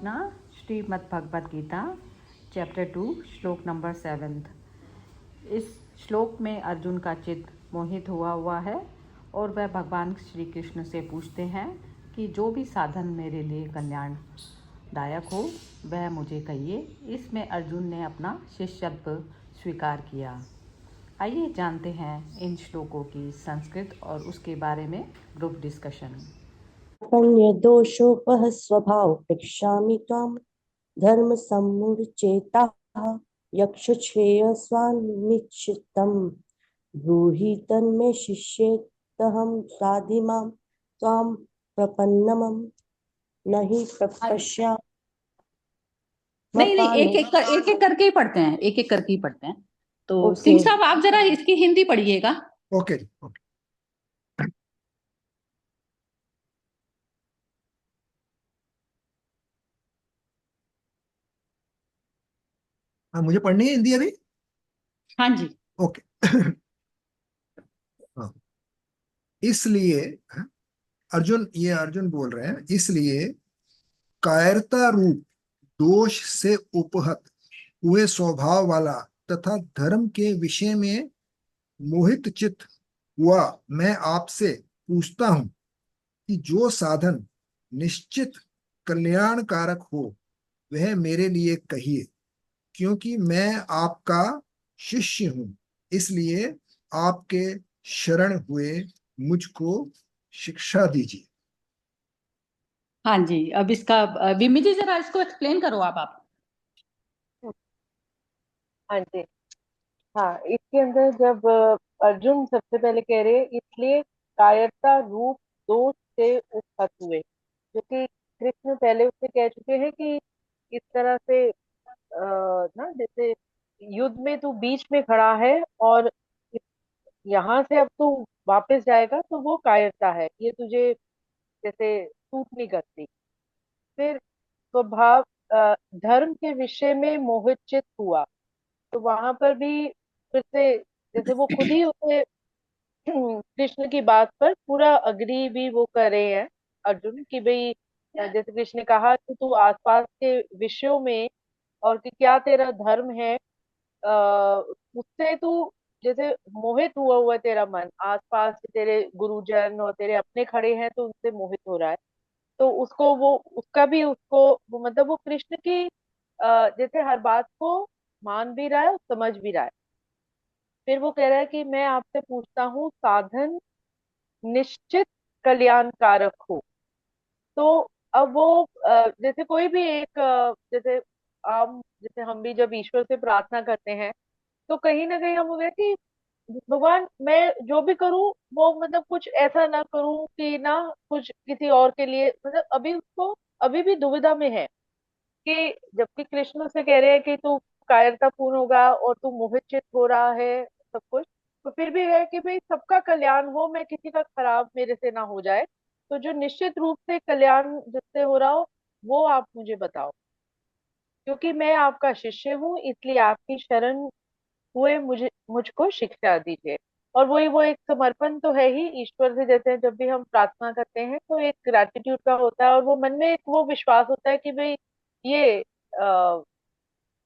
आलोचना श्रीमद् भगवद गीता चैप्टर 2 श्लोक नंबर 7। इस श्लोक में अर्जुन का चित्त मोहित हुआ है और वह भगवान श्री कृष्ण से पूछते हैं कि जो भी साधन मेरे लिए कल्याणदायक हो वह मुझे कहिए। इसमें अर्जुन ने अपना शिष्यत्व स्वीकार किया। आइए जानते हैं इन श्लोकों की संस्कृत और उसके बारे में ग्रुप डिस्कशन। दोषोपह स्वभाव पृक्षामि त्वां धर्म सम्मूढचेताः यक्ष श्रेय स्वानिश्चितं ब्रूहि तन्मे शिष्येतहं साधिमां त्वां प्रपन्नमं नहि प्रपश्या। नहीं, एक एक करके ही पढ़ते हैं। तो सिंह साहब आप जरा इसकी हिंदी पढ़िएगा। ओके। मुझे पढ़नी है हिंदी अभी? हाँ जी, ओके। हाँ, इसलिए अर्जुन बोल रहे हैं, इसलिए कायरता रूप दोष से उपहत हुए स्वभाव वाला तथा धर्म के विषय में मोहित चित्त हुआ मैं आपसे पूछता हूं कि जो साधन निश्चित कल्याणकारक हो वह मेरे लिए कहिए, क्योंकि मैं आपका शिष्य हूं, इसलिए आपके शरण हुए मुझको शिक्षा दीजिए। हाँ जी। अब इसका विमी जी जरा इसको एक्सप्लेन करो आप। हाँ जी। हाँ, इसके अंदर जब अर्जुन सबसे पहले कह रहे हैं इसलिए कायरता रूप दोष से उत्पन्न हुए, क्योंकि कृष्ण पहले उससे कह चुके हैं कि इस तरह से ना, जैसे युद्ध में तू बीच में खड़ा है और यहाँ से अब तू वापस जाएगा तो वो कायरता है, ये तुझे जैसे सूट नहीं करती। फिर स्वभाव धर्म के विषय में मोहित चित्त हुआ, तो वहां पर भी फिर से जैसे वो खुद ही उसे कृष्ण की बात पर पूरा अग्री भी वो कर रहे हैं अर्जुन कि भाई जैसे कृष्ण ने कहा कि तू आसपास के विषयों में और कि क्या तेरा धर्म है, उससे तू जैसे मोहित हुआ तेरा मन, आसपास के तेरे गुरुजन और तेरे अपने खड़े हैं तो उनसे मोहित हो रहा है। तो उसको वो उसका भी उसको वो मतलब वो कृष्ण की जैसे हर बात को मान भी रहा है और समझ भी रहा है। फिर वो कह रहा है कि मैं आपसे पूछता हूँ साधन निश्चित कल्याणकारक हो। तो अब वो जैसे कोई भी एक जैसे जैसे हम भी जब ईश्वर से प्रार्थना करते हैं तो कहीं ना कहीं हम हो गए कि भगवान मैं जो भी करूं वो मतलब कुछ ऐसा ना करूं कि ना कुछ किसी और के लिए, मतलब अभी उसको अभी भी दुविधा में है कि जबकि कृष्ण से कह रहे हैं कि तू कायरता पूर्ण होगा और तू मोहित हो रहा है सब कुछ, तो फिर भी है कि भाई सबका कल्याण हो, मैं किसी का खराब मेरे से ना हो जाए, तो जो निश्चित रूप से कल्याण जिससे हो रहा हो वो आप मुझे बताओ, क्योंकि मैं आपका शिष्य हूँ इसलिए आपकी शरण हुए मुझको शिक्षा दीजिए। और वही वो एक समर्पण तो है ही ईश्वर से, जैसे जब भी हम प्रार्थना करते हैं तो एक ग्रैटिट्यूड का होता है और वो मन में एक वो विश्वास होता है कि भाई ये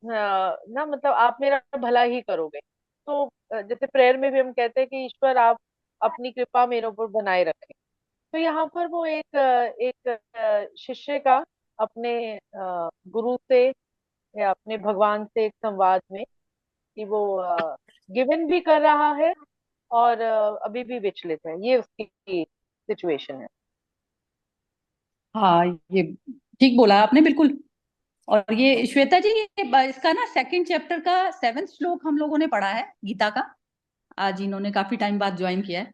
ना मतलब आप मेरा भला ही करोगे। तो जैसे प्रेयर में भी हम कहते हैं कि ईश्वर आप अपनी कृपा मेरे ऊपर बनाए रखें। तो यहाँ पर वो एक शिष्य का अपने गुरु से या अपने भगवान से एक संवाद में कि वो गिवन भी कर रहा है और अभी भी विचलित है, ये उसकी सिचुएशन है। हाँ, ये ठीक बोला आपने बिल्कुल। और ये श्वेता जी, इसका ना सेकंड चैप्टर का 7वां श्लोक हम लोगों ने पढ़ा है गीता का। आज इन्होंने काफी टाइम बाद ज्वाइन किया है,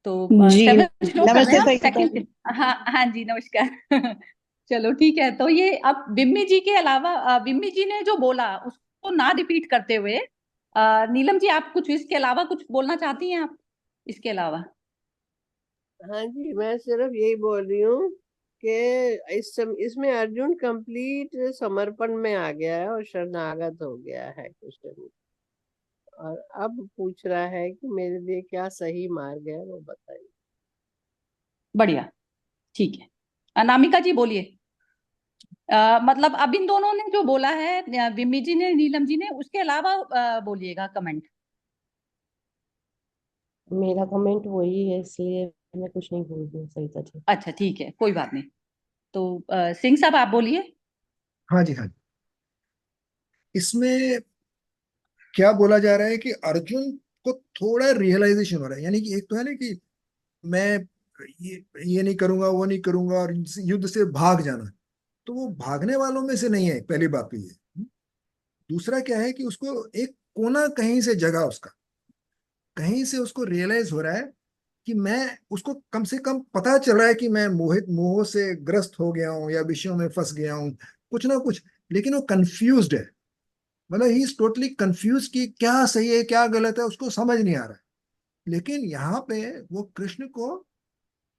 तो 7वां श्लोक कर रहे हैं आप सेकंड। हाँ हाँ जी, नमस्कार। चलो ठीक है। तो ये अब बिम्मी जी के अलावा बिम्मी जी ने जो बोला उसको ना रिपीट करते हुए नीलम जी आप कुछ इसके अलावा कुछ बोलना चाहती हैं आप इसके अलावा? हाँ जी, मैं सिर्फ यही बोल रही हूँ कि इसमें अर्जुन कंप्लीट समर्पण में आ गया है और शरणागत हो गया है कृष्ण में, और अब पूछ रहा है कि मेरे लिए क्या सही मार्ग है वो बताइए। बढ़िया, ठीक है। अनामिका जी बोलिए। मतलब अब इन दोनों ने जो बोला है, विम्मी जी ने, नीलम जी ने, उसके अलावा बोलिएगा कमेंट। मेरा कमेंट वही है, इसलिए मैं कुछ नहीं बोल रही हूँ सरिता जी। अच्छा ठीक है, कोई बात नहीं। तो सिंह साहब आप बोलिए। हाँ जी, हाँ जी। इसमें क्या बोला जा रहा है कि अर्जुन को थोड़ा रियलाइजेशन हो रहा है, यानी कि एक तो है ना कि मैं ये नहीं करूंगा, वो नहीं करूंगा, और युद्ध से भाग जाना, तो वो भागने वालों में से नहीं है, पहली बात तो ये। दूसरा क्या है कि उसको एक कोना कहीं से जगा, उसका कहीं से उसको रियलाइज हो रहा है कि मैं, उसको कम से कम पता चल रहा है कि मैं मोह से ग्रस्त हो गया हूँ या विषयों में फंस गया हूँ, कुछ ना कुछ, लेकिन वो कंफ्यूज्ड है। मतलब ही इज टोटली कंफ्यूज कि क्या सही है क्या गलत है, उसको समझ नहीं आ रहा है। लेकिन यहाँ पे वो कृष्ण को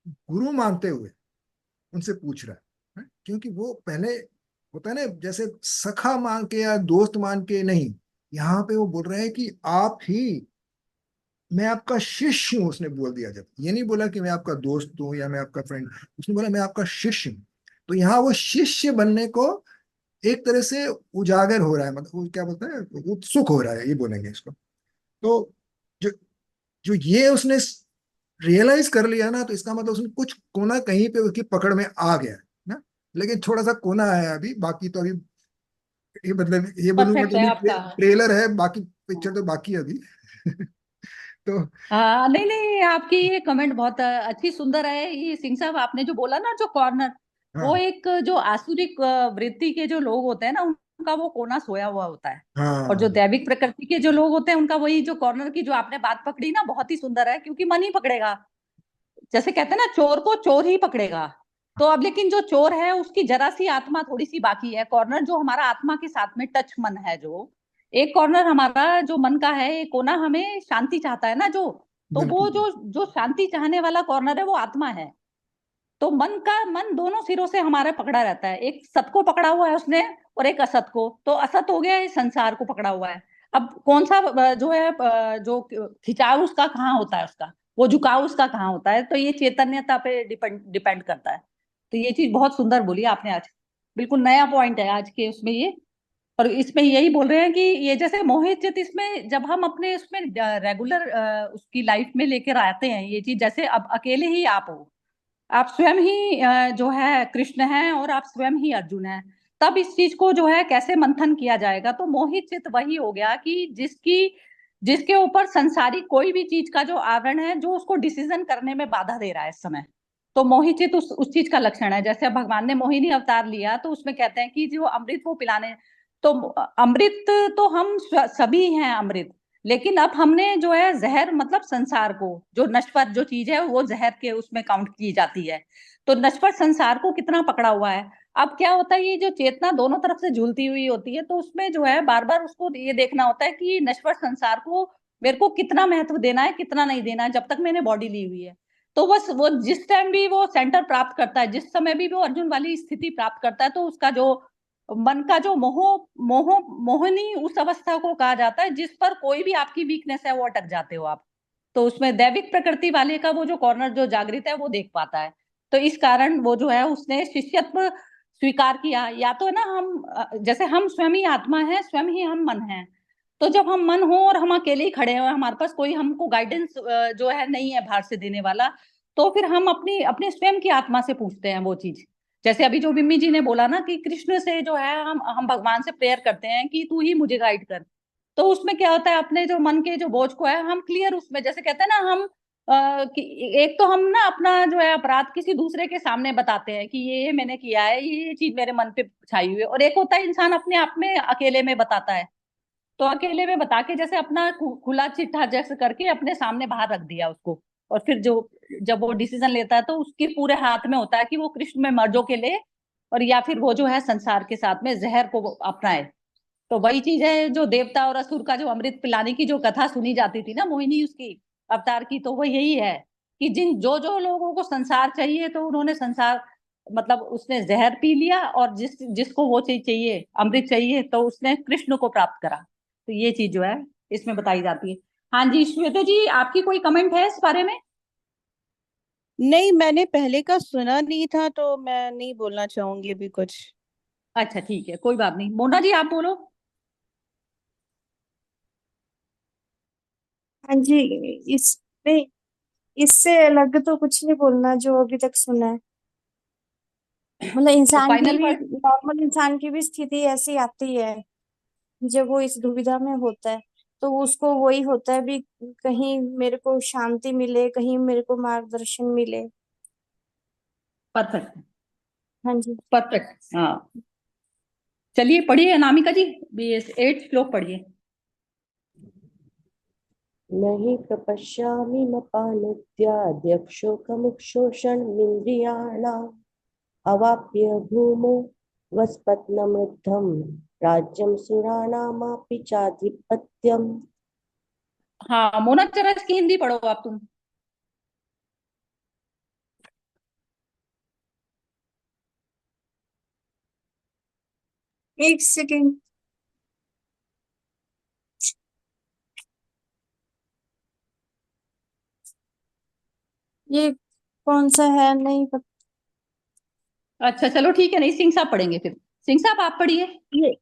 गुरु मानते हुए उनसे पूछ रहा है, क्योंकि वो पहले होता है ना, जैसे सखा मान के या दोस्त मान के नहीं, यहाँ पे वो बोल रहे हैं कि आप ही, मैं आपका शिष्य हूं। उसने बोल दिया, जब ये नहीं बोला कि मैं आपका दोस्त हूं या मैं आपका फ्रेंड, उसने बोला मैं आपका शिष्य हूं। तो यहाँ वो शिष्य बनने को एक तरह से उजागर हो रहा है, मतलब वो क्या बोलते हैं, उत्सुक हो रहा है, ये बोलेंगे इसको। तो जो जो ये उसने रियलाइज कर लिया ना, तो इसका मतलब उसने कुछ कोना कहीं पे उसकी पकड़ में आ गया है ना। लेकिन थोड़ा सा कोना है अभी, बाकी तो अभी, ये मतलब ये बोलूंगा परफेक्ट तो है अभी आपका। ट्रेलर है, बाकी पिक्चर तो बाकी है अभी। तो हाँ नहीं नहीं, आपकी ये कमेंट बहुत अच्छी सुंदर है। ये सिंह साहब आपने जो बोला ना, जो कॉर्नर, वो हाँ, एक जो आसुरिक वृत्ति के जो लोग होते हैं ना, उनका वो कोना सोया हुआ होता है। और जो हाँ, दैविक प्रकृति के जो लोग होते हैं, उनका वही जो कॉर्नर की जो आपने बात पकड़ी ना, बहुत ही सुंदर है, क्योंकि मन ही पकड़ेगा। जैसे कहते हैं ना, चोर को चोर ही पकड़ेगा। तो अब लेकिन जो चोर है, उसकी जरा सी आत्मा थोड़ी सी बाकी है। कॉर्नर जो हमारा आत्मा के साथ में टच मन है, जो एक कॉर्नर हमारा जो मन का है, एक कोना हमें शांति चाहता है ना, जो, तो वो बिल्कुल। जो जो शांति चाहने वाला कॉर्नर है, वो आत्मा है। तो मन दोनों सिरों से हमारे पकड़ा रहता है। एक सत को पकड़ा हुआ है उसने, और एक असत को। तो असत हो गया, इस संसार को पकड़ा हुआ है। अब कौन सा जो है, जो खिंचाव उसका कहाँ होता है, उसका वो झुकाव उसका कहाँ होता है, तो ये चैतन्यता पे डिपेंड डिपेंड करता है। तो ये चीज बहुत सुंदर बोली आपने आज, बिल्कुल नया पॉइंट है आज के उसमें ये। और इसमें यही बोल रहे हैं कि ये जैसे मोहित चित, इसमें जब हम अपने उसमें रेगुलर उसकी लाइफ में लेकर आते हैं ये चीज, जैसे अब अकेले ही आप हो, आप स्वयं ही जो है कृष्ण हैं, और आप स्वयं ही अर्जुन हैं, तब इस चीज को जो है कैसे मंथन किया जाएगा। तो मोहित चित वही हो गया कि जिसके ऊपर संसारिक कोई भी चीज का जो आवरण है, जो उसको डिसीजन करने में बाधा दे रहा है इस समय। तो मोहित चित उस चीज का लक्षण है। जैसे अब भगवान ने मोहिनी अवतार लिया, तो उसमें कहते हैं कि जो अमृत वो पिलाने, तो अमृत, तो हम सभी हैं अमृत। लेकिन अब हमने जो है जहर, मतलब संसार को, जो नश्वर जो चीज है, वो जहर के उसमें काउंट की जाती है। तो नश्वर संसार को कितना पकड़ा हुआ है। अब क्या होता है, ये जो चेतना दोनों तरफ से झूलती हुई होती है, तो उसमें जो है बार बार उसको ये देखना होता है कि नश्वर संसार को मेरे को कितना महत्व देना है, कितना नहीं देना है, जब तक मैंने बॉडी ली हुई है। तो बस वो जिस टाइम भी वो सेंटर प्राप्त करता है, जिस समय भी वो अर्जुन वाली स्थिति प्राप्त करता है, तो उसका जो मन का जो मोहनी उस अवस्था को कहा जाता है, जिस पर कोई भी आपकी वीकनेस है वो अटक जाते हो आप। तो उसमें दैविक प्रकृति वाले का वो जो कॉर्नर जो जागृत है, वो देख पाता है। तो इस कारण वो जो है, उसने शिष्यत्व स्वीकार किया। या तो है ना, हम जैसे हम स्वयं ही आत्मा है, स्वयं ही हम मन है। तो जब हम मन हो और हम अकेले ही खड़े हैं, हमारे पास कोई हमको गाइडेंस जो है नहीं है बाहर से देने वाला, तो फिर हम अपनी अपने स्वयं की आत्मा से पूछते हैं वो चीज। जैसे अभी जो बिम्मी जी ने बोला ना, कि कृष्ण से जो है हम भगवान से प्रेयर करते हैं कि तू ही मुझे गाइड कर। तो उसमें क्या होता है, अपने जो मन के जो बोझ को है, हम क्लियर उसमें, जैसे कहते हैं ना, हम कि एक तो हम ना अपना जो है अपराध किसी दूसरे के सामने बताते हैं कि ये मैंने किया है, ये चीज मेरे मन पे छाई हुई है। और एक होता है इंसान अपने आप में अकेले में बताता है। तो अकेले में बता के जैसे अपना खुला चिट्ठा जैसे करके अपने सामने बाहर रख दिया उसको। और फिर जो जब वो डिसीजन लेता है, तो उसके पूरे हाथ में होता है कि वो कृष्ण में मर्जो के ले, और या फिर वो जो है संसार के साथ में जहर को वो अपनाए। तो वही चीज है, जो देवता और असुर का जो अमृत पिलाने की जो कथा सुनी जाती थी ना, मोहिनी उसकी अवतार की, तो वो यही है कि जिन जो जो लोगों को संसार चाहिए, तो उन्होंने संसार, मतलब उसने जहर पी लिया, और जिसको वो चीज चाहिए, अमृत चाहिए, तो उसने कृष्ण को प्राप्त करा। तो ये चीज जो है इसमें बताई जाती है। हाँ जी, श्वेता जी, आपकी कोई कमेंट है इस बारे में? नहीं, मैंने पहले का सुना नहीं था, तो मैं नहीं बोलना चाहूंगी अभी कुछ। अच्छा ठीक है, कोई बात नहीं। मोना जी आप बोलो। हाँ जी। इसमें इससे अलग तो कुछ नहीं बोलना जो अभी तक सुना है। मतलब तो इंसान की फाइनल भी, वर्ड। नॉर्मल इंसान की भी स्थिति ऐसी आती है जब वो इस दुविधा में होता है। तो उसको वही होता है भी, कहीं मेरे को शांति मिले, कहीं मेरे को मार्गदर्शन मिले। परफेक्ट। हाँ जी। परफेक्ट, हाँ। चलिए पढ़िए अनामिका जी, 8 श्लोक पढ़िए। नहि प्रपश्यामि अवाप्य भूमौ वस्पत्नमृद्धं राज्यं सुराणामापि चाधिपत्यम्। हाँ मोना, जरा इसकी हिंदी पढ़ो आप तुम। एक सेकेंड। ये कौन सा है, नहीं पता। अच्छा चलो ठीक है, नहीं सिंह साहब पढ़ेंगे फिर। सिंह साहब आप पढ़िए। ये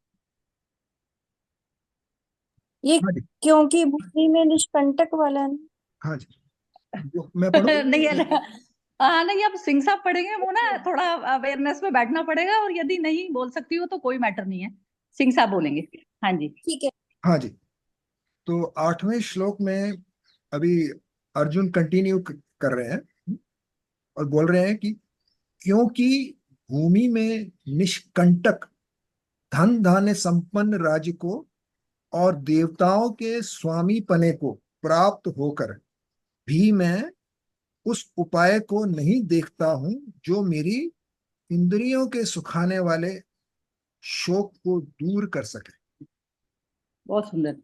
ये हाँ जी। क्योंकि बुद्धि में निष्कंटक वाला है ना? हाँ जी, मैं पढ़ूं? नहीं है। हाँ नहीं, अब सिंह साहब पढ़ेंगे। वो ना थोड़ा अवेयरनेस में बैठना पड़ेगा, और यदि नहीं बोल सकती हो तो कोई मैटर नहीं है, सिंह साहब बोलेंगे। हाँ जी। ठीक है। हाँ जी। तो 8वें श्लोक में अभी अर्जुन कंटिन्यू कर रहे हैं और बोल रहे हैं कि क्योंकि भूमि में निष्कंटक धन धान्य संपन्न राज्य को और देवताओं के स्वामी पने को प्राप्त होकर भी मैं उस उपाय को नहीं देखता हूं जो मेरी इंद्रियों के सुखाने वाले शोक को दूर कर सके। बहुत सुंदर।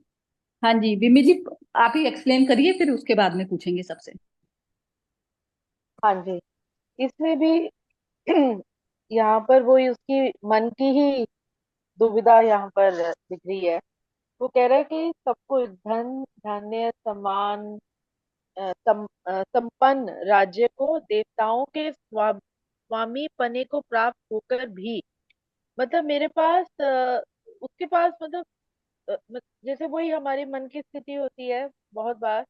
हाँ जी बिम्मी जी, आप ही एक्सप्लेन करिए, फिर उसके बाद में पूछेंगे सबसे। हाँ जी। इसमें भी यहाँ पर वो उसकी मन की ही दुविधा यहाँ पर दिख रही है। वो कह रहा है कि सब कुछ धन धान्य सम्मान संपन्न राज्य को देवताओं के स्वामी पने को प्राप्त होकर भी, मतलब मेरे पास उसके पास मतलब जैसे वही हमारी मन की स्थिति होती है बहुत बार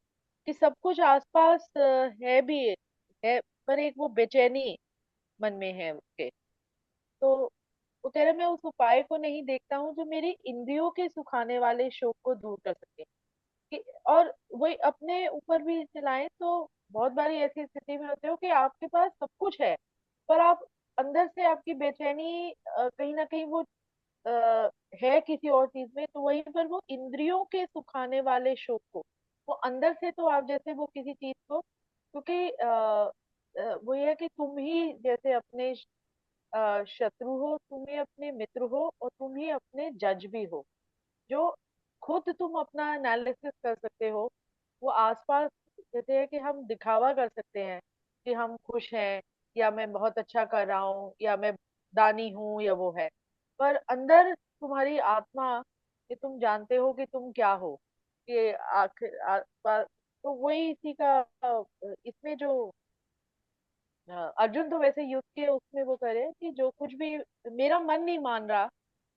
कि सब कुछ आसपास है भी है, पर एक वो बेचैनी मन में है उसके। तो वो कह रहे मैं उस उपाय को नहीं देखता हूँ जो मेरी इंद्रियों के सुखाने वाले शोक को दूर कर सके। और वही अपने ऊपर भी चलाएं तो बहुत बारी ऐसी स्थिति में होते हो कि आपके पास सब कुछ है, पर आप अंदर से आपकी बेचैनी कहीं ना कहीं वो है किसी और चीज में, तो वहीं पर वो इंद्रियों के सुखाने वाले शोक को, वो अंदर से तो आप जैसे वो किसी चीज को, क्योंकि वो ये है कि तुम ही जैसे अपने शत्रु हो, तुम ही अपने मित्र हो, और तुम ही अपने जज भी हो। जो खुद तुम अपना एनालिसिस कर सकते हो, वो आसपास जैसे है कि हम दिखावा कर सकते हैं कि हम खुश हैं, या मैं बहुत अच्छा कर रहा हूँ, या मैं दानी हूँ, या वो है, पर अंदर तुम्हारी आत्मा, ये तुम जानते हो कि तुम क्या हो, ये आखिर आसपास। तो वही इसी का इसमें जो अर्जुन तो वैसे युद्ध के उसमें वो करे कि जो कुछ भी मेरा मन नहीं मान रहा,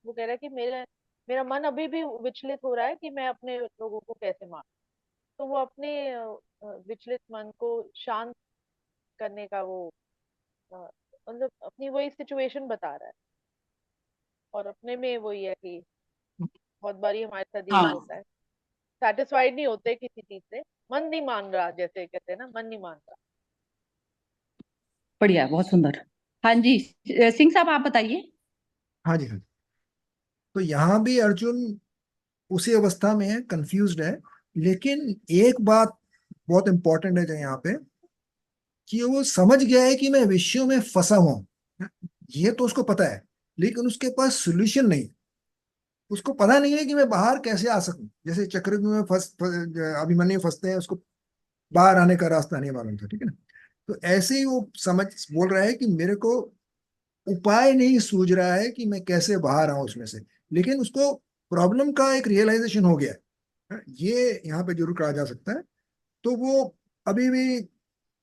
वो कह रहा है कि मेरा मेरा मन अभी भी विचलित हो रहा है कि मैं अपने लोगों को कैसे मान। तो वो अपने विचलित मन को शांत करने का वो अ, मतलब अपनी वही सिचुएशन बता रहा है। और अपने में वही है कि बहुत बारी हमारे साथ यही हाँ होता है, सेटिस्फाइड नहीं होते किसी चीज से, मन नहीं मान रहा, जैसे कहते हैं ना, मन नहीं मान रहा। बढ़िया, बहुत सुंदर। हाँ जी, सिंह साहब आप बताइए। हाँ जी। हाँ जी। तो यहाँ भी अर्जुन उसी अवस्था में है, कंफ्यूज्ड है। लेकिन एक बात बहुत इंपॉर्टेंट है जो यहाँ पे, कि वो समझ गया है कि मैं विषयों में फंसा हुआ हूं, ये तो उसको पता है, लेकिन उसके पास सोल्यूशन नहीं। उसको पता नहीं है कि मैं बाहर कैसे आ सकूं। जैसे चक्रव्यूह में अभिमन्यु फंसते हैं, उसको बाहर आने का रास्ता नहीं मालूम था, ठीक है ना। तो ऐसे ही वो समझ बोल रहा है कि मेरे को उपाय नहीं सूझ रहा है कि मैं कैसे बाहर आऊं उसमें से। लेकिन उसको प्रॉब्लम का एक रियलाइजेशन हो गया है, ये यहाँ पे जरूर कहा जा सकता है। तो वो अभी भी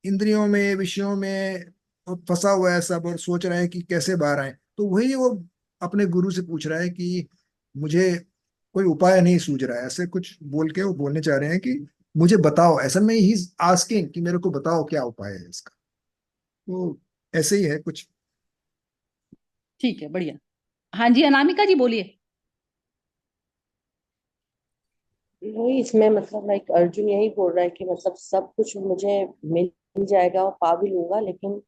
इंद्रियों में विषयों में फंसा हुआ है सब, और सोच रहे हैं कि कैसे बाहर आए। तो वही वो अपने गुरु से पूछ रहा है कि मुझे कोई उपाय नहीं सूझ रहा है, ऐसे कुछ बोल के वो बोलने चाह रहे हैं कि मुझे बताओ, ऐसा में ही आस्किंग कि मेरे को बताओ क्या उपाय है इसका। तो ऐसे ही है कुछ। ठीक है, बढ़िया। हाँ जी, अनामिका जी बोलिए। वही इसमें मतलब लाइक अर्जुन यही बोल रहा है कि मतलब सब कुछ मुझे मिल जाएगा और पा भी लूंगा, लेकिन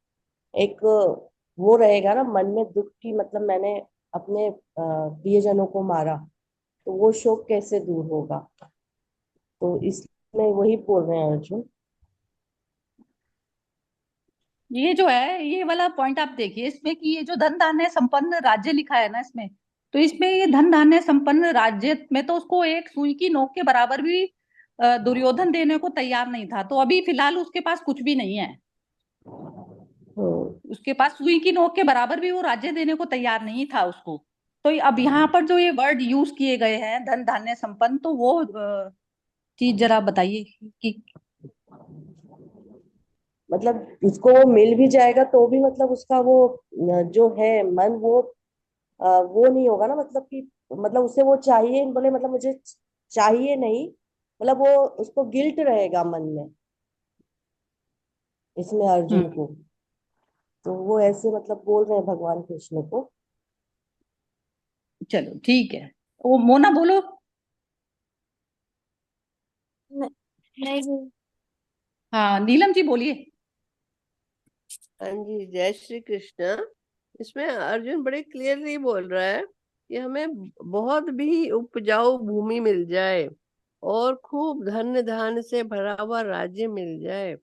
एक वो रहेगा ना मन में दुख की, मतलब मैंने अपने प्रियजनों को मारा, तो वो शोक कैसे दूर होगा। तो इसमें वही बोल रहे हैं अर्जुन। ये जो है ये वाला पॉइंट आप देखिए इसमें कि ये जो धन धान्य संपन्न राज्य लिखा है ना इसमें, तो इसमें ये धन धान्य संपन्न राज्य में तो उसको एक सुई की नोक के बराबर भी दुर्योधन देने को तैयार नहीं था। तो अभी फिलहाल उसके पास कुछ भी नहीं है, हम्म। उसके पास सुई की नोक के बराबर भी वो राज्य देने को तैयार नहीं था उसको। तो अब यहाँ पर जो ये वर्ड यूज किए गए हैं धन धान्य संपन्न, तो वो चीज जरा बताइए कि मतलब उसको वो मिल भी जाएगा तो भी मतलब उसका वो जो है मन, वो नहीं होगा ना, मतलब कि मतलब उसे वो चाहिए बोले, मतलब मुझे चाहिए नहीं, मतलब वो उसको गिल्ट रहेगा मन में, इसमें अर्जुन हम्म, को। तो वो ऐसे मतलब बोल रहे हैं भगवान कृष्ण को। चलो ठीक है। वो मोना बोलो। नहीं जी। हाँ नीलम जी बोलिए। हाँ जी, जय श्री कृष्ण। इसमें अर्जुन बड़े क्लियरली बोल रहा है कि हमें बहुत भी उपजाऊ भूमि मिल जाए और खूब धन धान्य से भरा हुआ राज्य मिल जाए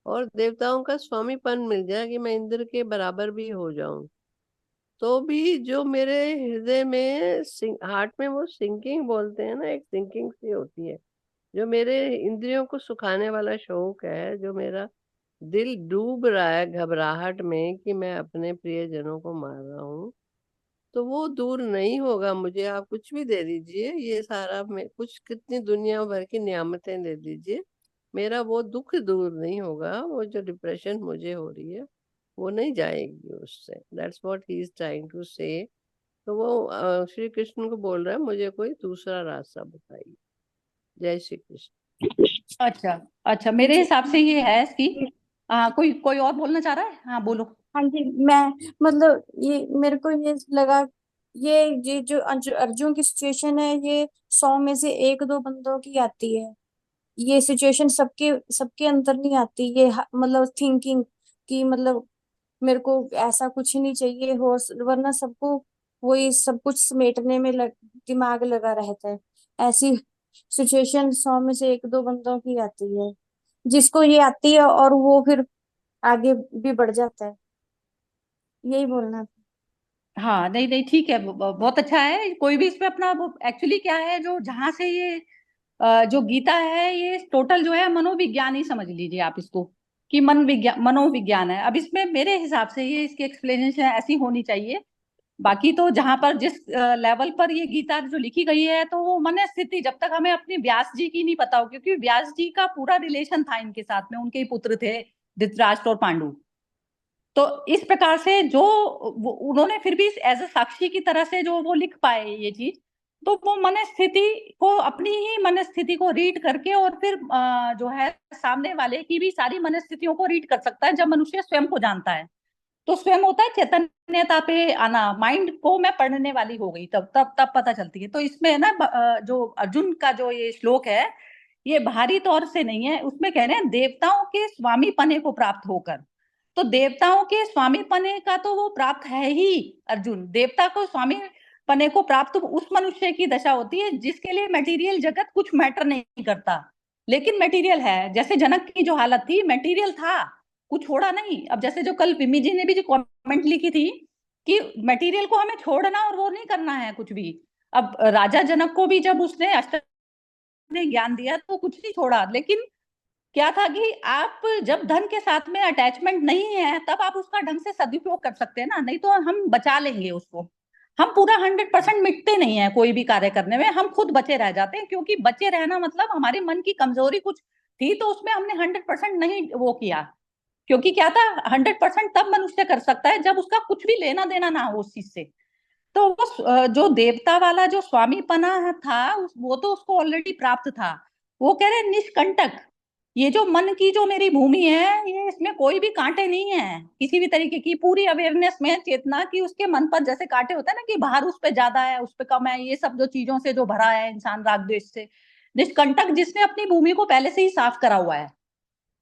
और देवताओं का स्वामीपन मिल जाए कि मैं इंद्र के बराबर भी हो जाऊं, तो भी जो मेरे हृदय में हार्ट में वो सिंकिंग बोलते हैं ना, एक सिंकिंग सी होती है, जो मेरे इंद्रियों को सुखाने वाला शौक है, जो मेरा दिल डूब रहा है घबराहट में कि मैं अपने प्रियजनों को मार रहा हूँ, तो वो दूर नहीं होगा। मुझे आप कुछ भी दे दीजिए, ये सारा में कुछ कितनी दुनिया भर की नियामतें दे दीजिए, मेरा वो दुख दूर नहीं होगा। वो जो डिप्रेशन मुझे हो रही है वो नहीं जाएगी उससे। That's what he is trying to say. तो वो श्री कृष्ण को बोल रहा है मुझे कोई दूसरा रास्ता बताइए। जय श्री कृष्ण। अच्छा अच्छा, मेरे जी। हिसाब से ये है इसकी। कोई कोई और बोलना चाह रहा है? हाँ बोलो। हाँ जी। मैं मतलब ये मेरे को ये लगा, ये जो अर्जुन की सिचुएशन है, ये 100 में से एक दो बंदों की आती है। ये सिचुएशन सबके सबके अंदर नहीं आती। ये मतलब थिंकिंग कि मतलब मेरे को ऐसा कुछ नहीं चाहिए हो, वरना सबको वही सब कुछ समेटने में दिमाग लगा रहता है। ऐसी सिचुएशन 100 में से एक दो बंदों की आती है, जिसको ये आती है और वो फिर आगे भी बढ़ जाता है। यही बोलना था। हाँ नहीं नहीं ठीक है, बहुत अच्छा है। कोई भी इसमें अपना एक्चुअली क्या है जो जहां से ये जो गीता है ये टोटल जो है मनोविज्ञान ही समझ लीजिए आप इसको, कि मन विज्ञान मनोविज्ञान है। अब इसमें मेरे हिसाब से ये इसकी एक्सप्लेनेशन ऐसी होनी चाहिए। बाकी तो जहां पर जिस लेवल पर ये गीता जो लिखी गई है, तो वो मन स्थिति जब तक हमें अपनी व्यास जी की नहीं पता हो, क्योंकि व्यास जी का पूरा रिलेशन था इनके साथ में, उनके ही पुत्र थे धृतराष्ट्र और पांडु। तो इस प्रकार से जो उन्होंने फिर भी एज अ साक्षी की तरह से जो वो लिख पाए ये चीज, तो वो मन स्थिति को अपनी ही मन स्थिति को रीड करके और फिर जो है सामने वाले की भी सारी मन स्थितियों को रीड कर सकता है जब मनुष्य स्वयं को जानता है। तो स्वयं होता है चैतन्यता पे आना, माइंड को मैं पढ़ने वाली हो गई तब तब तब पता चलती है। तो इसमें है ना जो अर्जुन का जो ये श्लोक है ये बाहरी तौर से नहीं है, उसमें कह रहे हैं देवताओं के स्वामी पने को प्राप्त होकर। तो देवताओं के स्वामी पने का तो वो प्राप्त है ही। अर्जुन देवता को स्वामी पने को प्राप्त उस मनुष्य की दशा होती है जिसके लिए मटेरियल जगत कुछ मैटर नहीं करता, लेकिन मटेरियल है। जैसे जनक की जो हालत थी मटेरियल था, कुछ छोड़ा नहीं। अब जैसे जो कल पिमी जी ने भी जो कमेंट लिखी थी कि मटेरियल को हमें छोड़ना और वो नहीं करना है कुछ भी। अब राजा जनक को भी जब उसने अष्ट ने ज्ञान दिया तो कुछ नहीं छोड़ा, लेकिन क्या था कि आप जब धन के साथ में अटैचमेंट नहीं है तब आप उसका ढंग से सदुपयोग कर सकते हैं ना, नहीं तो हम बचा लेंगे उसको। हम पूरा 100% मिटते नहीं है कोई भी कार्य करने में, हम खुद बचे रह जाते हैं, क्योंकि बचे रहना मतलब हमारे मन की कमजोरी कुछ थी तो उसमें हमने 100% नहीं वो किया। क्योंकि क्या था 100% तब मनुष्य कर सकता है जब उसका कुछ भी लेना देना ना हो उस चीज से। तो जो देवता वाला जो स्वामीपना था वो तो उसको ऑलरेडी प्राप्त था। वो कह रहे निष्कंटक, ये जो मन की जो मेरी भूमि है, ये इसमें कोई भी कांटे नहीं है किसी भी तरीके की, पूरी अवेयरनेस में चेतना की उसके मन पर जैसे कांटे होते हैं ना, कि बाहर उस पे ज्यादा है उस पे कम है, ये सब जो चीजों से जो भरा है इंसान राग द्वेष से। निष्कंटक जिसने अपनी भूमि को पहले से ही साफ करा हुआ है।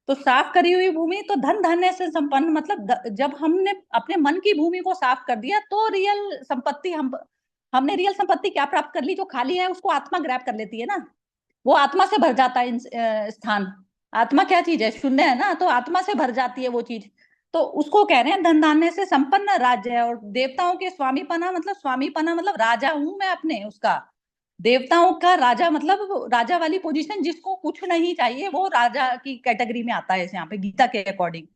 तो साफ करी हुई भूमि तो धन धान्य से संपन्न, मतलब जब हमने अपने मन की भूमि को साफ कर दिया तो रियल संपत्ति हमने रियल संपत्ति क्या प्राप्त कर ली, जो खाली है उसको आत्मा ग्रैब कर लेती है ना, वो आत्मा से भर जाता है स्थान। आत्मा क्या चीज है, शून्य है ना, तो आत्मा से भर जाती है वो चीज। तो उसको कह रहे हैं धन धान्य से संपन्न राज्य है। और देवताओं के स्वामीपना मतलब राजा हूं मैं अपने उसका। देवताओं का राजा मतलब राजा वाली पोजीशन, जिसको कुछ नहीं चाहिए वो राजा की कैटेगरी में आता है यहाँ पे गीता के अकॉर्डिंग।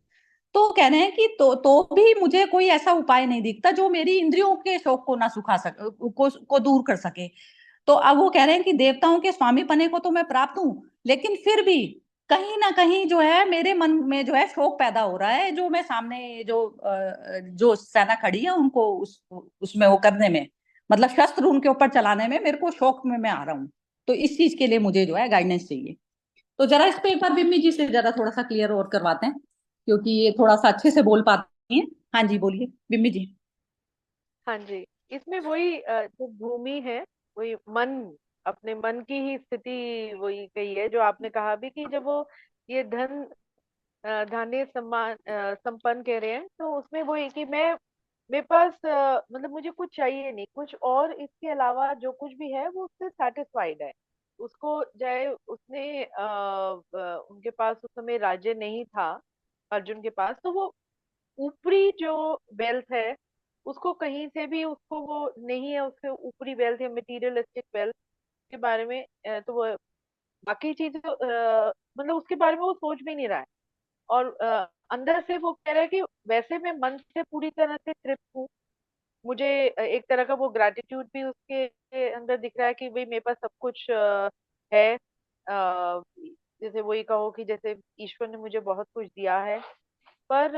तो कह रहे हैं कि तो भी मुझे कोई ऐसा उपाय नहीं दिखता जो मेरी इंद्रियों के शौक को ना सुखा सके, को दूर कर सके। तो अब वो कह रहे हैं कि देवताओं के स्वामी पने को तो मैं प्राप्त हूँ, लेकिन फिर भी कहीं ना कहीं जो है मेरे मन में जो है शोक पैदा हो रहा है, जो मैं सामने जो सेना खड़ी है उनको उसमें वो करने में, मतलब शस्त्र उनके ऊपर चलाने में मेरे को शौक में मैं आ रहा हूँ। तो इस चीज के लिए मुझे जो है गाइडेंस चाहिए। तो जरा इस पे एक बार बिम्मी जी से जरा थोड़ा सा क्लियर और करवाते हैं, क्योंकि ये थोड़ा सा अच्छे से बोल पाती हैं। हाँ जी बोलिए बिम्मी जी। हाँ जी, इसमें वही जो भूमि है, वही मन, अपने मन की ही स्थिति वही कही है, जो आपने कहा भी कि जब वो ये धन धान्य सम्मान संपन्न कह रहे हैं, तो उसमें वो है कि मेरे पास मतलब मुझे कुछ चाहिए नहीं, कुछ और इसके अलावा जो कुछ भी है वो उससे सेटिस्फाइड है। उसको चाहे उसने उनके पास उस समय राज्य नहीं था अर्जुन के पास, तो वो ऊपरी जो वेल्थ है उसको कहीं से भी उसको वो नहीं है, उसके ऊपरी वेल्थ या मटेरियलिस्टिक वेल्थ के बारे में तो वो बाकी चीज मतलब उसके बारे में वो सोच भी नहीं रहा है। और अंदर से वो कह रहा है कि वैसे मैं मन से पूरी तरह से तृप्त हूँ। मुझे एक तरह का वो ग्रैटिट्यूड भी उसके अंदर दिख रहा है कि भाई मेरे पास सब कुछ है। जैसे वही कहो कि जैसे ईश्वर ने मुझे बहुत कुछ दिया है, पर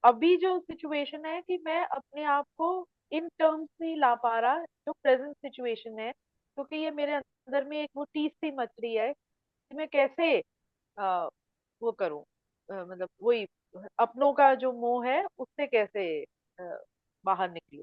अभी जो सिचुएशन है कि मैं अपने आप को इन टर्म्स नहीं ला पा रहा, जो प्रेजेंट सिचुएशन है, क्योंकि ये मेरे अंदर में एक वो टीस सी मच रही है कि मैं कैसे वो करूं, मतलब वही अपनों का जो मोह है उससे कैसे अ, बाहर निकलूं।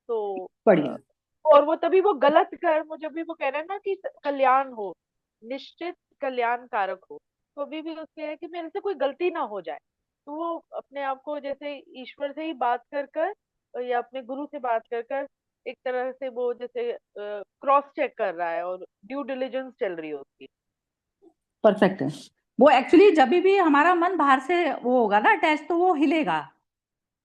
तो बढ़िया। और वो तभी वो गलत कर्म, जब भी वो कह रहे हैं ना कि कल्याण हो, निश्चित कल्याण कारक हो, तो अभी भी उसके है कि मेरे से कोई गलती ना हो जाए। तो वो अपने आप को जैसे ईश्वर से ही बात कर कर या अपने गुरु से बात कर कर एक तरह से वो जैसे क्रॉस चेक कर रहा है और ड्यू डिलिजेंस चल रही है उसकी। परफेक्ट है। वो एक्चुअली जब भी हमारा मन बाहर से वो होगा ना अटैच, तो वो हिलेगा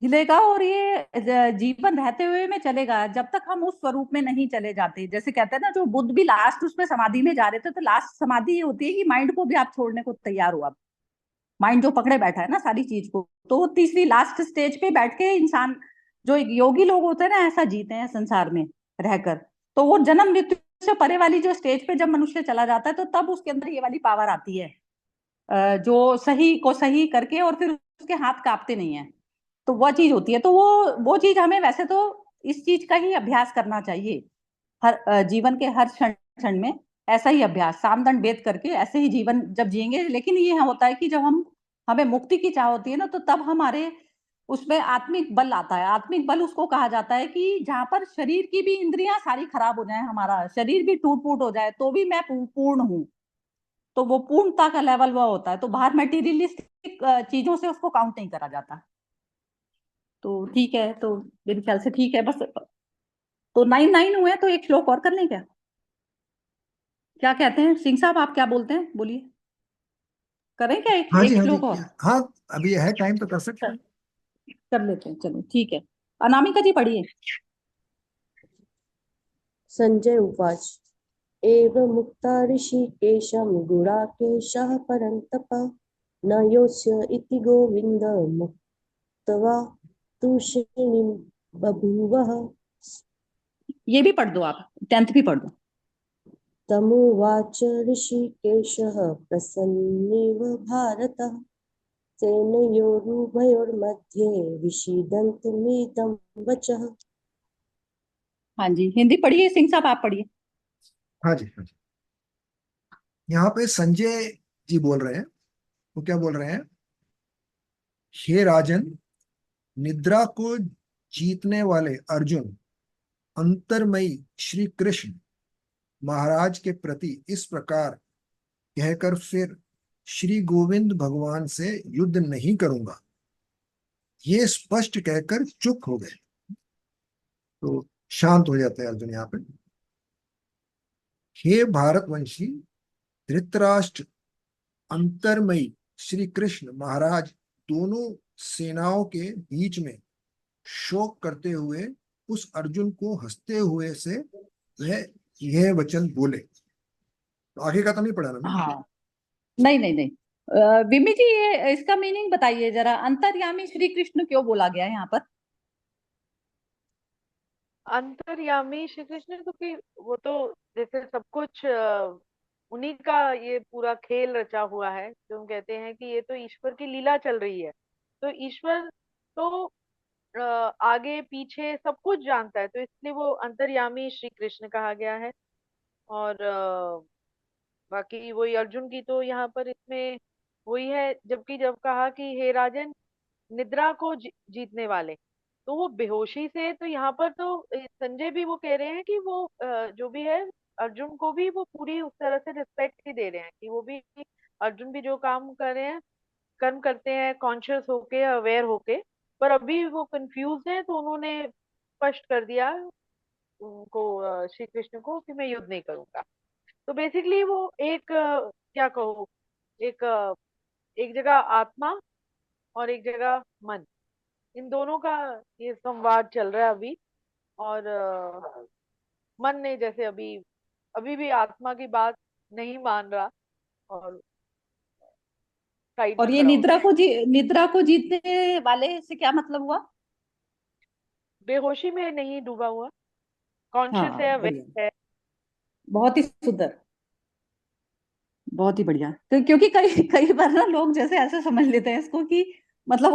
हिलेगा, और ये जीवन रहते हुए में चलेगा जब तक हम उस स्वरूप में नहीं चले जाते। जैसे कहते हैं ना, जो बुद्ध भी लास्ट उसमें समाधि में जा रहे थे, तो लास्ट समाधि ये होती है कि माइंड को भी आप छोड़ने को तैयार हो। आप माइंड जो पकड़े बैठा है ना सारी चीज को, तो वो तीसरी लास्ट स्टेज पे बैठ के इंसान, जो एक योगी लोग होते हैं ना, ऐसा जीते हैं संसार में रहकर। तो वो जन्म मृत्यु से परे वाली जो स्टेज पे जब मनुष्य चला जाता है, तो तब उसके अंदर ये वाली पावर आती है, जो सही को सही करके, और फिर उसके हाथ कांपते नहीं है। तो वह चीज होती है। तो वो चीज हमें वैसे तो इस चीज का ही अभ्यास करना चाहिए, हर जीवन के हर क्षण क्षण में ऐसा ही अभ्यास सामदंड भेद करके ऐसे ही जीवन जब जिएंगे। लेकिन ये होता है कि जब हमें मुक्ति की चाह होती है ना, तो तब हमारे उसमें आत्मिक बल आता है। आत्मिक बल उसको कहा जाता है कि जहां पर शरीर की भी इंद्रियां सारी खराब हो जाए, हमारा शरीर भी टूट फूट हो जाए, तो भी मैं पूर्ण हूँ। तो वो पूर्णता का लेवल वह होता है। तो बाहर मेटीरियलिस्टिक चीजों से उसको काउंट नहीं करा जाता। तो ठीक है, तो मेरे ख्याल से ठीक है बस। तो 9 हुए, तो एक श्लोक और कर लें क्या? क्या कहते हैं सिंह साहब, आप क्या बोलते हैं, बोलिए। करें क्या एक हाँ जी, एक हाँ जी। श्लोक और? हाँ, अभी है टाइम तो कर सकते हैं। कर लेते हैं, चलो ठीक है। अनामिका जी पढ़िए। संजय उवाच एवमुक्ता ऋषिकेशं गुडाकेशः परन्तप न योत्स्य इति गोविन्द मुक्त्वा तुषिणीं बभूवः। ये भी पढ़ दो आप, 10th भी पढ़ दो। तमुवाच ऋषिकेशः प्रसन्नेव भारतः सेनयोरुभयोर्मध्ये विषीदन्तमिदं वचः। हाँ जी, हिंदी पढ़िए सिंह साहब, आप पढ़िए। हाँ जी, हाँ जी। यहाँ पे संजय जी बोल रहे हैं। वो क्या बोल रहे हैं? हे राजन, निद्रा को जीतने वाले अर्जुन अंतर्मयी श्री कृष्ण महाराज के प्रति इस प्रकार कहकर फिर श्री गोविंद भगवान से युद्ध नहीं करूंगा, ये स्पष्ट कहकर चुप हो गए। तो शांत हो जाते हैं अर्जुन यहाँ पे। हे भारतवंशी धृतराष्ट्र, अंतर्मयी श्री कृष्ण महाराज दोनों सेनाओं के बीच में शोक करते हुए उस अर्जुन को हंसते हुए से वह यह वचन बोले। तो आगे का तो नहीं पढ़ा ना मैंने? हाँ, नहीं नहीं नहीं, विमी जी ये इसका मीनिंग बताइए जरा, अंतर्यामी श्री कृष्ण क्यों बोला गया है यहाँ पर? अंतर्यामी श्री कृष्ण, तो कि वो तो जैसे सब कुछ उन्हीं का ये पूरा खेल रचा हुआ है, जो हम कहते हैं कि ये तो ईश्वर की लीला चल रही है। तो ईश्वर तो आगे पीछे सब कुछ जानता है, तो इसलिए वो अंतर्यामी श्री कृष्ण कहा गया है। और बाकी वही अर्जुन की तो यहाँ पर इसमें वही है, जबकि जब कहा कि हे राजन निद्रा को जीतने वाले, तो वो बेहोशी से, तो यहाँ पर तो संजय भी वो कह रहे हैं कि वो जो भी है अर्जुन को भी वो पूरी उस तरह से रिस्पेक्ट ही दे रहे हैं कि वो भी, अर्जुन भी जो काम कर रहे हैं, कर्म करते हैं कॉन्शियस होके, अवेयर होके। पर अभी वो कंफ्यूज है, तो उन्होंने स्पष्ट कर दिया उनको, श्री कृष्ण को, कि मैं युद्ध नहीं करूंगा। तो बेसिकली वो एक क्या कहूँ, एक एक जगह आत्मा और एक जगह मन, इन दोनों का ये संवाद चल रहा है अभी। और मन ने जैसे अभी अभी भी आत्मा की बात नहीं मान रहा और साइड में और ये खड़ा हो गया। निद्रा को जीतने वाले से क्या मतलब हुआ? बेहोशी में नहीं डूबा हुआ, कॉन्शियस हाँ, है, बढ़िया, अवेयर है। बहुत ही सुंदर, बहुत ही बढ़िया। तो क्योंकि कई कई बार ना लोग जैसे ऐसे समझ लेते हैं इसको कि मतलब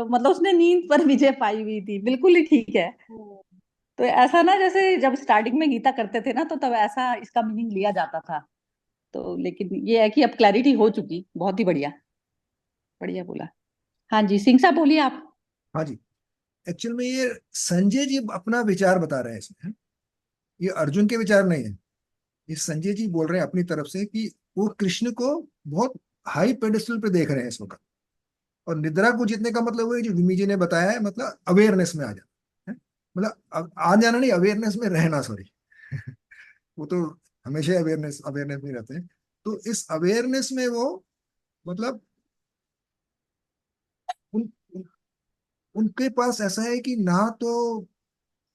मतलब उसने नींद पर विजय पाई हुई थी, बिल्कुल ही ठीक है। हम्म, तो ऐसा ना, जैसे जब स्टार्टिंग में गीता करते थे ना, तो तब ऐसा इसका मीनिंग लिया जाता था। तो लेकिन ये है कि अब क्लैरिटी हो चुकी, बहुत ही बढ़िया, बढ़िया बोला। हाँ जी, सिंह साहब बोलिए आप। हाँ जी। एक्चुअल में ये संजय जी अपना विचार बता रहे हैं इसमें। ये अर्जुन के विचार नहीं है। ये संजय जी बोल रहे हैं अपनी तरफ से कि वो कृष्ण को बहुत हाई पेडेस्टल पे देख रहे हैं इस वक्त। और निद्रा को जीतने का मतलब वो है जो विमी जी ने बताया है, मतलब अवेयरनेस में आ जाना है। मतलब आ जाना नहीं, अवेयरनेस में रहना, सॉरी। वो तो हमेशा अवेयरनेस अवेयरनेस में रहते हैं। तो इस अवेयरनेस में वो मतलब उन, उन, उनके पास ऐसा है कि ना तो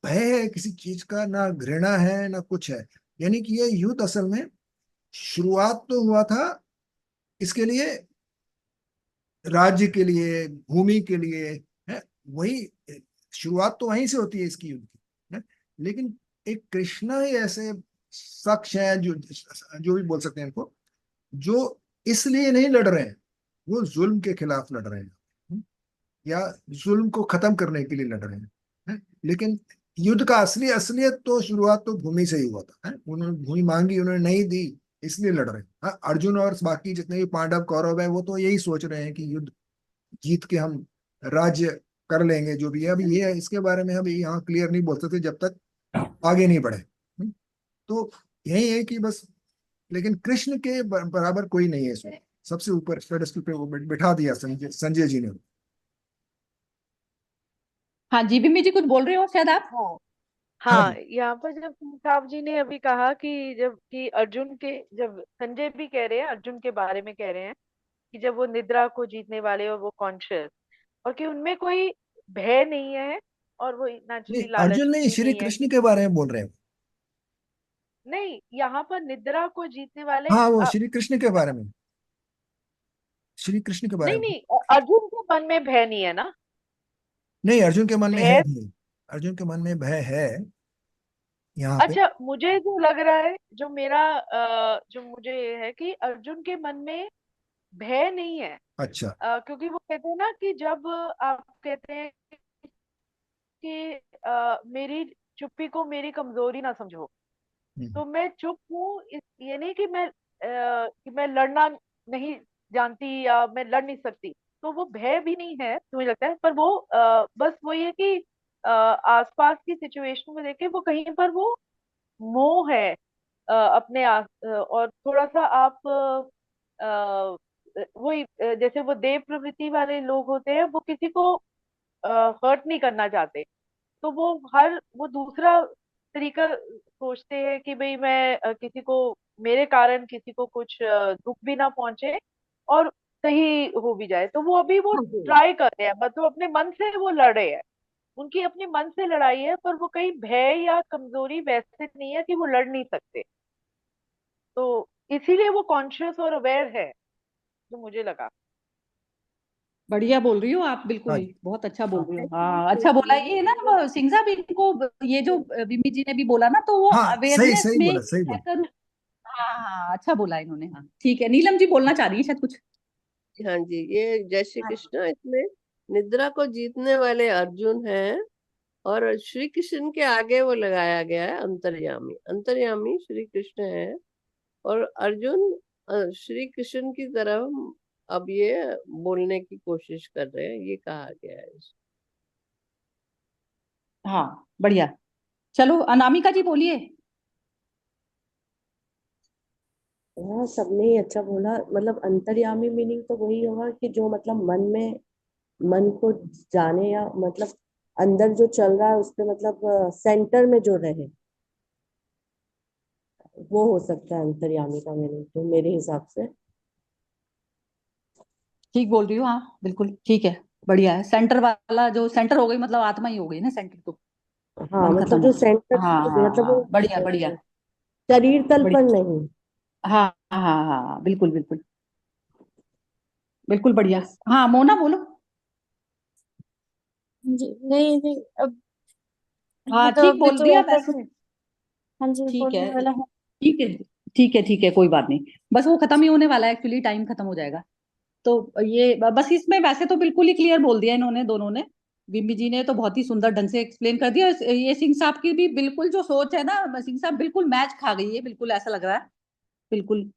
भय है किसी चीज का, ना घृणा है, ना कुछ है। यानी कि ये युद्ध असल में शुरुआत तो हुआ था इसके लिए, राज्य के लिए, भूमि के लिए, है। वही शुरुआत तो वहीं से होती है इसकी, युद्ध की, है। लेकिन एक कृष्णा ही ऐसे शख्स हैं जो भी बोल सकते हैं इनको, जो इसलिए नहीं लड़ रहे हैं, वो जुल्म के खिलाफ लड़ रहे हैं, या जुल्म को खत्म करने के लिए लड़ रहे हैं। लेकिन युद्ध का असलियत तो शुरुआत तो भूमि से ही हुआ था, है। उन्होंने भूमि मांगी, उन्होंने नहीं दी, इसलिए लड़ रहे हैं। हाँ, अर्जुन और बाकी जितने भी पांडव कौरव है वो तो यही सोच रहे हैं कि युद्ध जीत के हम राज्य कर लेंगे, जो भी है। अभी ये इसके बारे में हम यहाँ क्लियर नहीं बोल सकते जब तक आगे नहीं बढ़े। तो यही है कि बस, लेकिन कृष्ण के बराबर कोई नहीं है इसमें। सबसे ऊपर पेडेस्टल पे वो बिठा दिया संजय जी ने। हाँ जी, बिम्मी जी कुछ बोल रहे हो शायद आप। हाँ हाँ हाँ, जी, यहाँ पर जब साहब जी ने अभी कहा कि जब कि अर्जुन के, जब संजय भी कह रहे हैं अर्जुन के बारे में कह रहे हैं कि जब वो निद्रा को जीतने वाले और वो कॉन्शियस, और कि उनमें कोई भय नहीं है, और वो नहीं नेचुरली अर्जुन नहीं, लालची श्री नहीं है। कृष्ण के बारे में बोल रहे हैं। नहीं, यहाँ पर निद्रा को जीतने वाले हाँ, वो श्री कृष्ण के बारे में, श्री कृष्ण के बारे नहीं में। नहीं, अर्जुन के मन में भय नहीं है ना। नहीं, अर्जुन के मन में है भय, भी। अर्जुन के मन में भय है यहाँ पे। अच्छा मुझे जो लग रहा है, जो मेरा जो मुझे है कि अर्जुन के मन में भय नहीं है। अच्छा। क्योंकि वो कहते हैं ना कि जब आप कहते हैं कि मेरी चुप्पी को मेरी कमजोरी ना समझो। तो हम्म, मैं चुप हूँ, ये नहीं कि मैं लड़ना नहीं जानती या मैं लड़ नहीं सकती। तो वो भय भी नहीं है मुझे लगता है, पर वो बस वो ये कि आसपास की सिचुएशन में देखे वो कहीं पर वो मोह है अपने और थोड़ा सा आप वही जैसे वो देव प्रवृत्ति वाले लोग होते हैं, वो किसी को हर्ट नहीं करना चाहते। तो वो दूसरा तरीका सोचते हैं कि भाई मैं किसी को, मेरे कारण किसी को कुछ दुख भी ना पहुंचे और सही हो भी जाए। तो वो अभी वो हाँ जी। ट्राई कर रहे हैं, मतलब अपने मन से वो लड़ रहे हैं। उनकी अपने मन से लड़ाई है, पर वो कहीं भय या कमजोरी वैसे नहीं है कि वो लड़ नहीं सकते। तो इसीलिए वो कॉन्शियस और अवेयर है, जो मुझे लगा। बढ़िया बोल रही हो आप, हाँ बिल्कुल जी। बहुत अच्छा बोल हाँ रही हो। हाँ एक्चुअली अच्छा बोला ये ना, वो सिंह साहब इनको ये जो बिम्मी जी ने भी बोला ना, तो वो हाँ, सही अवेयरनेस सही में बोला, सही बोला। रहकर। हाँ हाँ अच्छा बोला इन्होंने। हाँ ठीक है, नीलम जी बोलना चाह रही है शायद कुछ। हाँ जी, ये जय श्री हाँ कृष्ण इसमें निद्रा को जीतने वाले अर्जुन हैं, और श्री कृष्ण के आगे वो लगाया गया है अंतर्यामी। अंतर्यामी श्री कृष्ण है, और अर्जुन श्री कृष्ण की तरफ अब ये बोलने की कोशिश कर रहे हैं, ये कहा गया है। हाँ बढ़िया। चलो अनामिका जी बोलिए। हाँ, सबने ही अच्छा बोला। मतलब अंतर्यामी मीनिंग तो वही होगा कि जो मतलब मन को जाने, या मतलब अंदर जो चल रहा है उस पे मतलब सेंटर में जो रहे, वो हो सकता है अंतर्यामी का मीनिंग तो मेरे हिसाब से। ठीक बोल रही हो, हाँ बिल्कुल ठीक है। बढ़िया है, सेंटर वाला जो सेंटर हो गई मतलब आत्मा ही हो गई ना सेंटर तो। हाँ, मन खत्म मतलब हो जो गया। सेंटर, हाँ हाँ मतलब वो हाँ बढ़िया बढ़िया। शरीर तल पर बढ़िया। नहीं। हाँ हाँ हाँ हाँ, बिल्कुल बिल्कुल बिल्कुल बढ़िया। बस। हाँ मोना बोलो। जी नहीं नहीं, अब हाँ तो ठीक अभी बोल तो दिया ऐसा वैसे। हाँ जी ठीक बोलने है वाला है। ठीक है ठीक है ठीक है, कोई बात नहीं। बस वो खत्म ही होने वाला है, एक्चुअली टाइम खत्म हो जाएगा। तो ये बस इसमें वैसे तो बिल्कुल ही क्लियर बोल दिया इन्होंने दोनों ने। बिम्बी जी ने तो बहुत ही सुंदर ढंग से एक्सप्लेन कर दिया। ये सिंह साहब की भी बिल्कुल जो सोच है ना, सिंह साहब बिल्कुल मैच खा गई है, बिल्कुल ऐसा लग रहा है। बिल्कुल।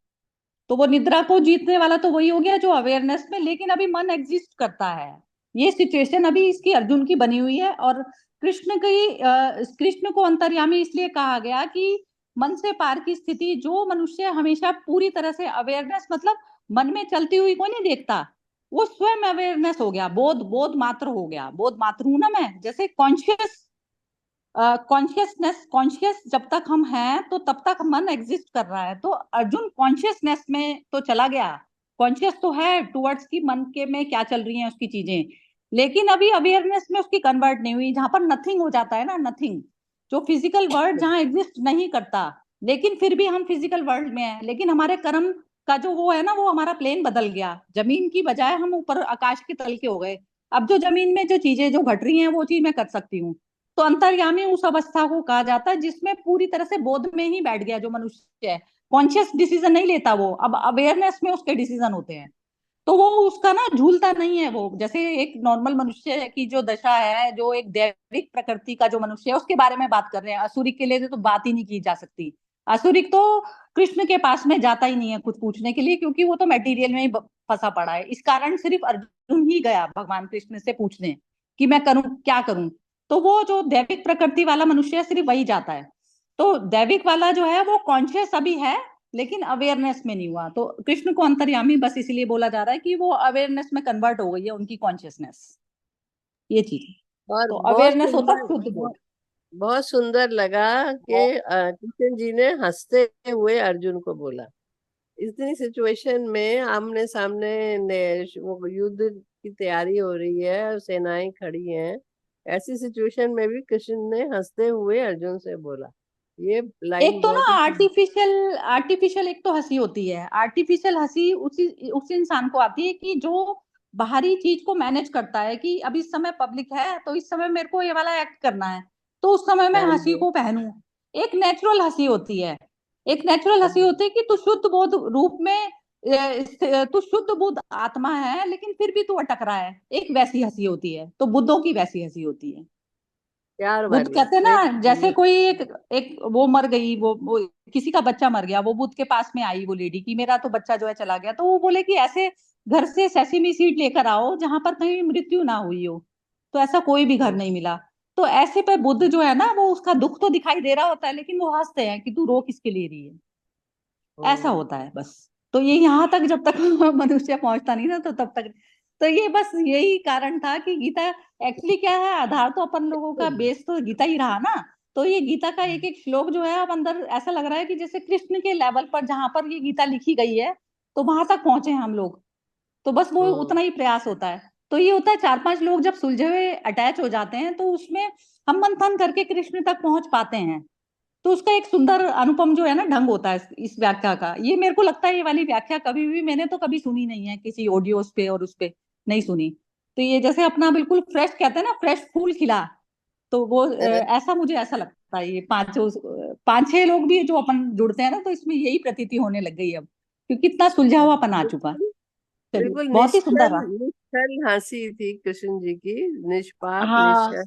तो वो निद्रा को जीतने वाला तो वही हो गया जो अवेयरनेस में, लेकिन अभी मन एग्जिस्ट करता है। ये सिचुएशन अभी इसकी अर्जुन की बनी हुई है। और कृष्ण को अंतर्यामी इसलिए कहा गया कि मन से पार की स्थिति जो मनुष्य हमेशा पूरी तरह से अवेयरनेस, मतलब मन में चलती हुई कोई नहीं देखता, वो स्वयं अवेयरनेस हो गया, बोध बोध मात्र हो गया। बोध मात्र हूं ना मैं, जैसे कॉन्शियस कॉन्शियस जब तक हम हैं तो तब तक मन एग्जिस्ट कर रहा है। तो अर्जुन कॉन्शियसनेस में तो चला गया, कॉन्शियस तो है टुवर्ड्स की मन के में क्या चल रही हैं उसकी चीजें, लेकिन अभी अवेयरनेस में उसकी कन्वर्ट नहीं हुई, जहां पर नथिंग हो जाता है ना, नथिंग, जो फिजिकल वर्ल्ड जहां एग्जिस्ट नहीं करता, लेकिन फिर भी हम फिजिकल वर्ल्ड में हैं। लेकिन हमारे कर्म का जो वो है ना, वो हमारा प्लेन बदल गया, जमीन की बजाय हम ऊपर आकाश के तल के हो गए। अब जो जमीन में जो चीजें जो घट रही हैं वो चीज मैं कर सकती हूँ। तो अंतर्यामी उस अवस्था को कहा जाता है जिसमें पूरी तरह से बोध में ही बैठ गया जो मनुष्य है। कॉन्शियस डिसीजन नहीं लेता वो, अब अवेयरनेस में उसके डिसीजन होते हैं। तो वो उसका ना झूलता नहीं है वो, जैसे एक नॉर्मल मनुष्य की जो दशा है, जो एक दैविक प्रकृति का जो मनुष्य है उसके बारे में बात कर रहे हैं। असुरिक के लिए तो बात ही नहीं की जा सकती। असुरिक तो कृष्ण के पास में जाता ही नहीं है कुछ पूछने के लिए, क्योंकि वो तो मटेरियल में ही फंसा पड़ा है। इस कारण सिर्फ अर्जुन ही गया भगवान कृष्ण से पूछने कि मैं करूं क्या करूं। तो वो जो दैविक प्रकृति वाला मनुष्य है सिर्फ वही जाता है। तो दैविक वाला जो है वो कॉन्शियस अभी है, लेकिन अवेयरनेस में नहीं हुआ। तो कृष्ण को अंतर्यामी बस इसीलिए बोला जा रहा है कि वो अवेयरनेस में कन्वर्ट हो गई है उनकी कॉन्शियसनेस, ये चीज। और तो बहुत अवेयरनेस होता है सुंदर, शुद्ध बोध। बहुत सुंदर लगा कि कृष्ण जी ने हंसते हुए अर्जुन को बोला। इतनी सिचुएशन में आमने सामने वो युद्ध की तैयारी हो रही है, सेनाएं खड़ी हैं, ऐसी सिचुएशन में भी कृष्ण ने हंसते हुए अर्जुन से बोला। ये एक लाइन तो ना बहुत ही आर्टिफिशियल आर्टिफिशियल एक तो हंसी होती है, आर्टिफिशियल हंसी उसी इंसान को आती है कि जो बाहरी चीज को मैनेज करता है कि अब इस समय पब्लिक है तो इस समय मेरे को ये वाला एक्ट करना है, तो उस समय मैं हाँ हंसी जी, को पहनूं। एक नेचुरल हंसी होती है, एक नेचुरल हंसी होती है कि तू शुद्ध बोध रूप में तू शुद्ध बुद्ध आत्मा है, लेकिन फिर भी तू अटक रहा है, एक वैसी हंसी होती है। तो बुद्धों की वैसी हंसी होती है। प्यार बुद्ध वाली कहते हैं ना, जैसे प्रेम। कोई एक वो मर गई, वो किसी का बच्चा मर गया, वो बुद्ध के पास में आई वो लेडी कि मेरा तो बच्चा जो है चला गया, तो वो बोले कि ऐसे घर से सेसमी सीड लेकर आओ जहां पर कहीं मृत्यु ना हुई हो। तो ऐसा कोई भी घर नहीं मिला। तो ऐसे पे बुद्ध जो है ना, वो उसका दुख तो दिखाई दे रहा होता है, लेकिन वो हंसते हैं कि तू रो किसके लिए रही है। ऐसा होता है बस। तो ये यहाँ तक जब तक मनुष्य पहुंचता नहीं ना, तो तब तक। तो ये बस यही कारण था कि गीता एक्चुअली क्या है, आधार तो अपन लोगों का बेस तो गीता ही रहा ना। तो ये गीता का एक एक श्लोक जो है, अब अंदर ऐसा लग रहा है कि जैसे कृष्ण के लेवल पर जहां पर ये गीता लिखी गई है, तो वहां तक पहुंचे हैं हम लोग। तो बस वो उतना ही प्रयास होता है। तो ये होता है, 4-5 लोग जब सुलझे हुए अटैच हो जाते हैं, तो उसमें हम मंथन करके कृष्ण तक पहुंच पाते हैं। तो उसका एक सुंदर अनुपम जो है ना ढंग होता है इस व्याख्या का। ये मेरे को लगता है, ये वाली व्याख्या कभी भी मैंने तो कभी सुनी नहीं है किसी ऑडियोज पे और उस पे नहीं सुनी। तो ये जैसे अपना बिल्कुल फ्रेश कहते हैं ना, फ्रेश फूल खिला। तो वो ऐसा मुझे ऐसा लगता है, ये 5-6 लोग भी जो अपन जुड़ते हैं ना, तो इसमें यही प्रतीति होने लग गई अब, क्योंकि इतना सुलझा हुआपन आ चुका है। बिल्कुल चलिए, बिल्कुल बहुत ही सुंदर निश्चल रहा। निश्चल हंसी थी कृष्ण जी की, निष्पाप हाँ, निश्चल।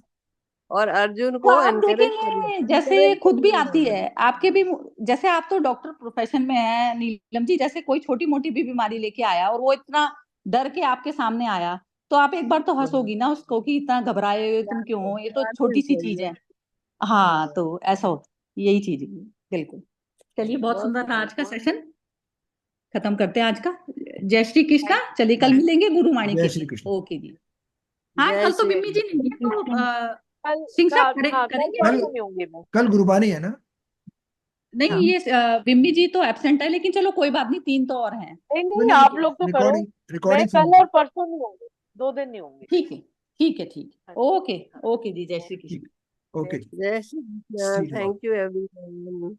और अर्जुन तो को आप एनकरेज करना, देखेंगे जैसे एनकरेज खुद भी करना आती है। है आपके भी। जैसे आप तो डॉक्टर प्रोफेशन में है नीलम जी, जैसे कोई छोटी मोटी भी बीमारी लेके आया और वो इतना डर के आपके सामने आया, तो आप एक बार तो हंसोगी ना उसको कि इतना घबराए हुए तुम क्यों हो, ये तो बात है छोटी सी सही चीज है। है। हाँ, हाँ, तो ऐसा होता, यही चीज है। बिल्कुल। चलिए, बहुत बहुत सुंदर रहा आज का सेशन। खत्म करते हैं आज का। जय श्री कृष्णा। चलिए, कल जय मिलेंगे गुरुवाणी जय के श्री दिन। कृष्ण। ओके जी। हाँ, जय कल तो श्री बिम्मी जी नहीं है, तो कल सिंह साहब हाँ, कल करेंगे। कल परसों नहीं होंगे मैं। कल गुरुबानी है ना? नहीं, ये बिम्मी जी तो एब्सेंट है, लेकिन चलो कोई बात नहीं, 3 तो और हैं। नहीं नहीं नहीं, आप नहीं, लोग तो करो। रिकॉर्डिंग मैं रिकॉर्डिंग कल सुनूंगा। और परसों नहीं होंगे, 2 दिन नहीं होंगे। ठीक है, ठीक है, ठीक हाँ है। जी, ओके। हाँ। ओके जी, जय श्री कृष्ण। ठीक, ओके जी, जय श्री सी Krishna. You all. Thank you everyone.